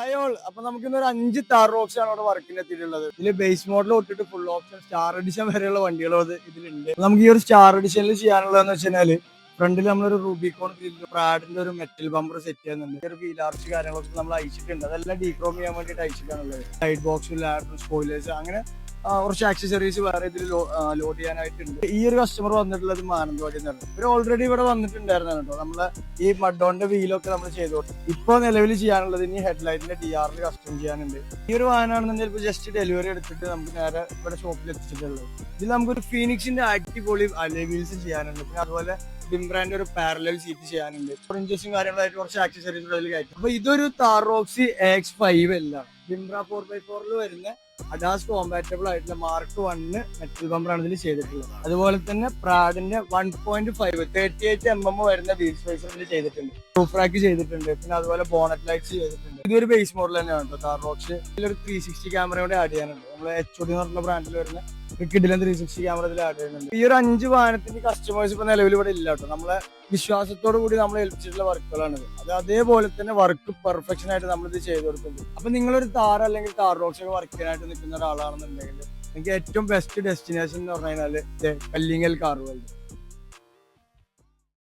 Hi all. അപ്പൊ നമുക്ക് ഇന്നൊരു 5 താർ റോക്സ് ആണ് അവിടെ വർക്കിന് എത്തിയിട്ടുള്ളത്. ഇതില് ബേസ് മോഡൽ തൊട്ടിട്ട് ഫുൾ ഓപ്ഷൻ സ്റ്റാർ എഡിഷൻ വരെയുള്ള വണ്ടികൾ ഇതിലുണ്ട്. നമുക്ക് ഈ ഒരു സ്റ്റാർ എഡിഷനിൽ ചെയ്യാനുള്ളതെന്ന് വെച്ചാൽ ഫ്രണ്ടിൽ നമ്മളൊരു റൂബിക്കോൺ ഗ്രില്ല്, പ്രാഡിന്റെ ഒരു മെറ്റൽ ബമ്പർ സെറ്റ് ചെയ്യുന്നുണ്ട്. ഒരു വീൽ ആർച്ച് കാര്യങ്ങളൊക്കെ നമ്മൾ അയച്ചിട്ടുണ്ട്. അതെല്ലാം ഡീക്രോം ചെയ്യാൻ വേണ്ടിയിട്ട് അയച്ചിട്ടാണുള്ളത്. സൈഡ് ബോക്സ്, ലാഡർ, സ്പോയിലേഴ്സ്, അങ്ങനെ കുറച്ച് ആക്സസറീസ് വേറെ ഇതിൽ ലോഡ് ചെയ്യാനായിട്ടുണ്ട്. ഈ ഒരു കസ്റ്റമർ വന്നിട്ടുള്ളത് മാനന്തവാടി എന്നാണ്. ഇവർ ഓൾറെഡി ഇവിടെ വന്നിട്ടുണ്ടായിരുന്നു കേട്ടോ. നമ്മളെ ഈ മഡോന്റെ വീലൊക്കെ നമ്മൾ ചെയ്തു. ഇപ്പൊ നിലവിൽ ചെയ്യാനുള്ളത് ഇനി ഹെഡ്ലൈറ്റിന്റെ DRL കസ്റ്റം ചെയ്യാനുണ്ട്. ഈ ഒരു വാഹനമാണെന്നുണ്ടെങ്കിൽ ഇപ്പൊ ജസ്റ്റ് ഡെലിവറി എടുത്തിട്ട് നമുക്ക് നേരെ ഇവിടെ ഷോപ്പിൽ എത്തിച്ചിട്ടുള്ളത്. ഇതിൽ നമുക്കൊരു ഫീനിക്സിന്റെ അടിപൊളി അലോയ് വീൽസ് ചെയ്യാനുണ്ട്. പിന്നെ അതുപോലെ ബിംബ്രാൻഡ് ഒരു പാരലൽ സീറ്റ് ചെയ്യാനുണ്ട്. ഇഞ്ചസും കാര്യങ്ങളായിട്ട് കുറച്ച് ആക്സസറീസ് അതിൽ കയറ്റും. അപ്പൊ ഇതൊരു താർ റോക്സ് AX5 അല്ല, ബിംബ്ര 4x4 വരുന്ന അഡാസ് കോമ്പാറ്റബിൾ ആയിട്ടുള്ള മാർക്ക് 1 മെറ്റൽ ബമ്പറാണ് ഇതിൽ ചെയ്തിട്ടുള്ളത്. അതുപോലെ തന്നെ പ്രാഡിന്റെ 1.5 38mm വരുന്ന വീൽ സ്പേസ് ഇതിൽ ചെയ്തിട്ടുണ്ട്. റൂഫ് റാക്ക് ചെയ്തിട്ടുണ്ട്. പിന്നെ അതുപോലെ ബോണറ്റ് ലൈറ്റ്സ് ചെയ്തിട്ടുണ്ട്. ഇതൊരു ബേസ് മോഡൽ തന്നെയാണ് കേട്ടോ താർ റോക്സ്. ഇതിലൊരു 360 ക്യാമറയോടെ ആഡ് ചെയ്യാനുണ്ട്. നമ്മൾ HOD എന്ന് പറഞ്ഞ ബ്രാൻഡിൽ വരുന്ന കിഡിലും 360 ക്യാമറ ഇതിൽ ആഡ് ചെയ്യുന്നുണ്ട്. ഈ ഒരു 5 വാഹനത്തിന്റെ കസ്റ്റമേഴ്സ് ഇപ്പൊ നിലവിൽ ഇവിടെ ഇല്ല കേട്ടോ. നമ്മളെ വിശ്വാസത്തോടു കൂടി നമ്മൾ ഏൽപ്പിച്ചിട്ടുള്ള വർക്കുകളാണ്. അത് അതേപോലെ തന്നെ വർക്ക് പെർഫെക്ഷൻ ആയിട്ട് നമ്മളിത് ചെയ്ത് കൊടുക്കുന്നത്. അപ്പൊ നിങ്ങളൊരു താർ അല്ലെങ്കിൽ താർ റോക്സ് ഒക്കെ വർക്ക് ചെയ്യാനായിട്ട് നിൽക്കുന്ന ഒരാളാണെന്നുണ്ടെങ്കിൽ നിങ്ങൾക്ക് ഏറ്റവും ബെസ്റ്റ് ഡെസ്റ്റിനേഷൻ എന്ന് പറഞ്ഞു കഴിഞ്ഞാൽ കല്ലിങ്ങൽ കാർ വേൾഡ്.